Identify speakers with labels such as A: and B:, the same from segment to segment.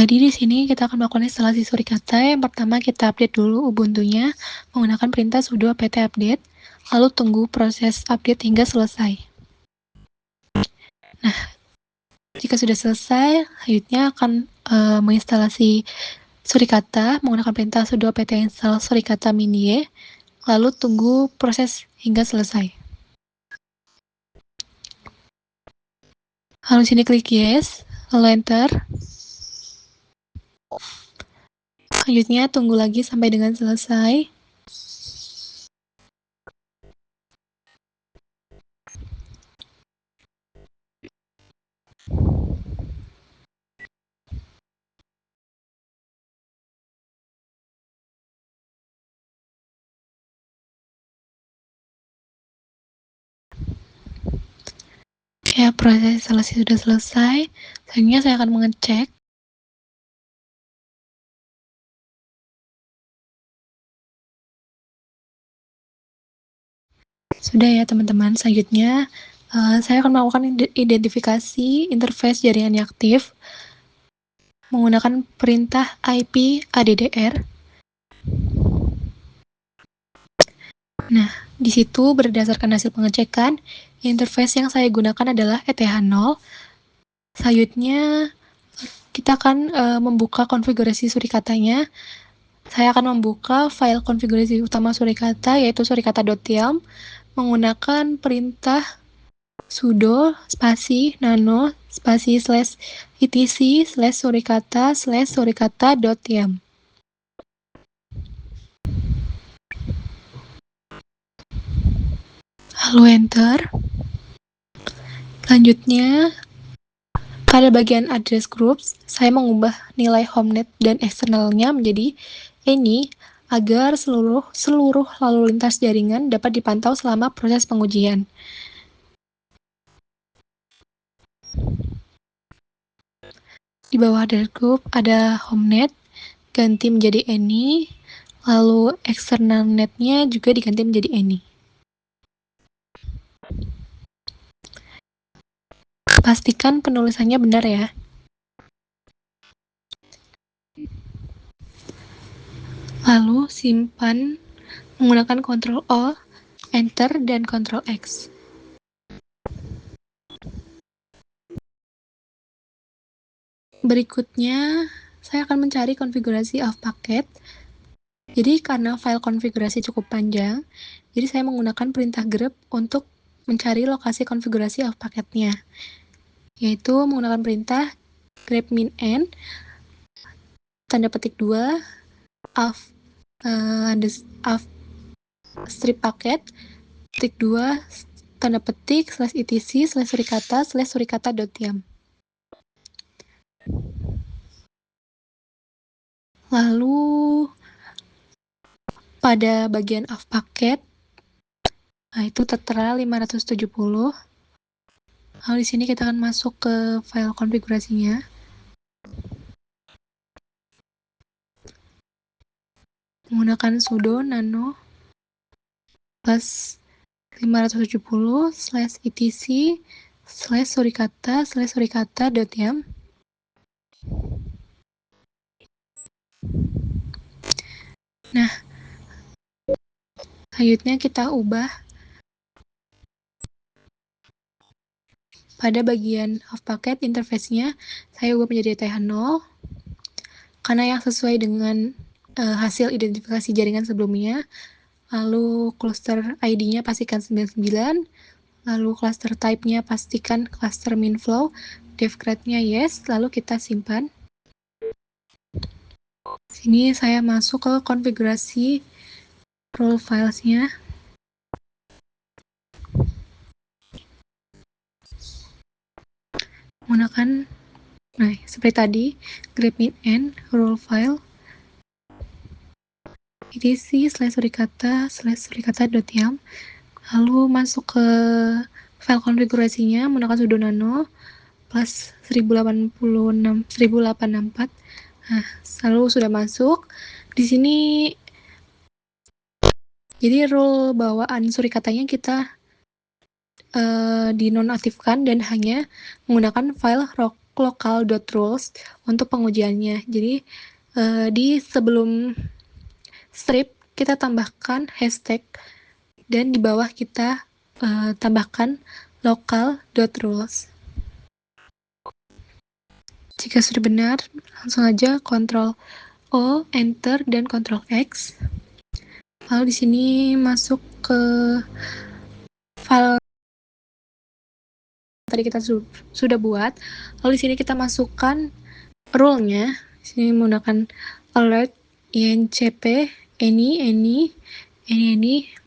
A: Jadi di sini kita akan melakukan instalasi surikata. Yang pertama kita update dulu Ubuntu-nya menggunakan perintah sudo apt update, lalu tunggu proses update hingga selesai. Nah, jika sudah selesai, selanjutnya akan menginstalasi surikata menggunakan perintah sudo apt install surikata minie, lalu tunggu proses hingga selesai. Lalu sini klik yes, lalu enter. Selanjutnya tunggu lagi sampai dengan selesai. Ya, proses instalasi sudah selesai. Selanjutnya saya akan mengecek. Sudah ya teman-teman, selanjutnya saya akan melakukan identifikasi interface jaringan yang aktif menggunakan perintah IP addr. Nah, di situ berdasarkan hasil pengecekan, interface yang saya gunakan adalah ETH0. Selanjutnya kita akan membuka konfigurasi surikatanya. Saya akan membuka file konfigurasi utama surikata, yaitu surikata.ym, menggunakan perintah sudo spasi nano spasi /etc/surikata/surikata.ym. Lalu enter. Selanjutnya pada bagian address groups, saya mengubah nilai homenet dan eksternalnya menjadi any agar seluruh lalu lintas jaringan dapat dipantau selama proses pengujian. Di bawah address group ada homenet, ganti menjadi any, lalu eksternal netnya juga diganti menjadi any. Pastikan penulisannya benar ya. Lalu simpan menggunakan Ctrl O, Enter, dan Ctrl X. Berikutnya, saya akan mencari konfigurasi of packet. Jadi karena file konfigurasi cukup panjang, jadi saya menggunakan perintah grep untuk mencari lokasi konfigurasi of packetnya, yaitu menggunakan perintah grep min n tanda petik 2 of strip packet petik 2 tanda petik /etc/surikata/surikata.ym. Lalu pada bagian of packet, nah itu tertera 570. Lalu di sini kita akan masuk ke file konfigurasinya. Menggunakan sudo nano plus 570/etc/surikata/surikata.ym. Nah, selanjutnya kita ubah pada bagian of packet interface-nya, saya ubah menjadi ETH0 karena yang sesuai dengan hasil identifikasi jaringan sebelumnya. Lalu cluster ID-nya pastikan 99, lalu cluster type-nya pastikan cluster minflow, dev grade-nya yes, lalu kita simpan. Sini saya masuk ke konfigurasi role files-nya. Menggunakan, nah seperti tadi, grep min n, role file, etc/surikata/surikata.ym, lalu masuk ke file konfigurasinya menggunakan sudo nano plus 1084. Nah, lalu sudah masuk. Di sini jadi role bawaan surikatanya kita dinonaktifkan dan hanya menggunakan file local.rules untuk pengujiannya. Jadi di sebelum strip kita tambahkan hashtag dan di bawah kita tambahkan local.rules. Jika sudah benar, langsung aja Ctrl O, Enter, dan Ctrl X. Lalu di sini masuk ke file tadi kita sudah buat. Lalu di sini kita masukkan rule-nya. Di sini menggunakan alert, INCP, any,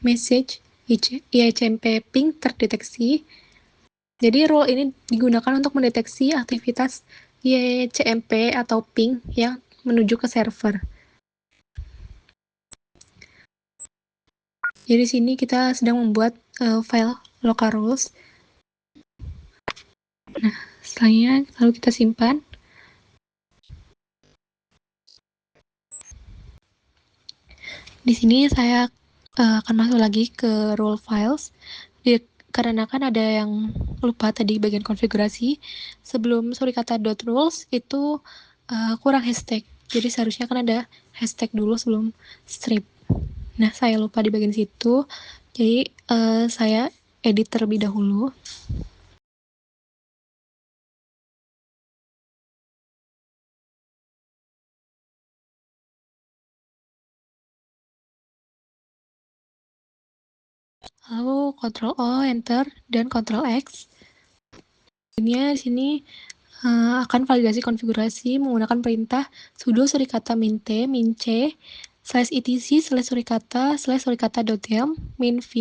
A: message, ICMP ping terdeteksi. Jadi rule ini digunakan untuk mendeteksi aktivitas ICMP atau ping yang menuju ke server. Jadi di sini kita sedang membuat file localrules. Nah, setelahnya lalu kita simpan. Di sini saya akan masuk lagi ke rule files. Karena kan ada yang lupa tadi bagian konfigurasi, sebelum suricata.rules itu kurang hashtag. Jadi seharusnya kan ada hashtag dulu sebelum strip. Nah, saya lupa di bagian situ. Jadi saya edit terlebih dahulu. Lalu Ctrl O, Enter, dan Ctrl X. Ini di sini akan validasi konfigurasi menggunakan perintah sudo suricata minte, mince, /etc /suricata.yum, minv,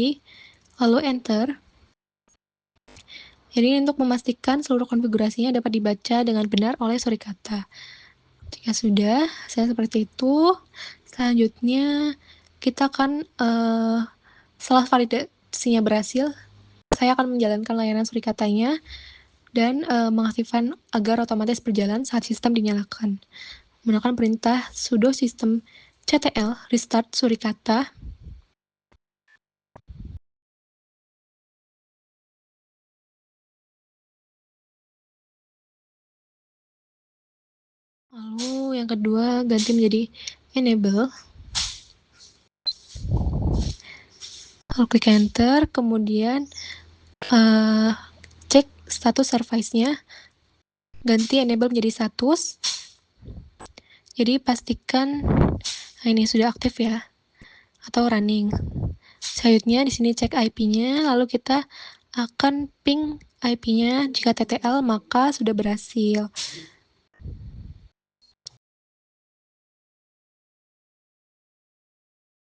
A: lalu enter. Jadi untuk memastikan seluruh konfigurasinya dapat dibaca dengan benar oleh suricata. Jika sudah, saya seperti itu. Selanjutnya kita akan setelah validasinya berhasil, saya akan menjalankan layanan suricatanya dan mengaktifkan agar otomatis berjalan saat sistem dinyalakan. Menggunakan perintah sudo system ctl restart suricata. Lalu yang kedua ganti menjadi enable. Lalu klik enter, kemudian cek status service-nya, ganti enable menjadi status. Jadi pastikan ini sudah aktif ya, atau running. Selanjutnya di sini cek IP-nya, lalu kita akan ping IP-nya. Jika TTL maka sudah berhasil.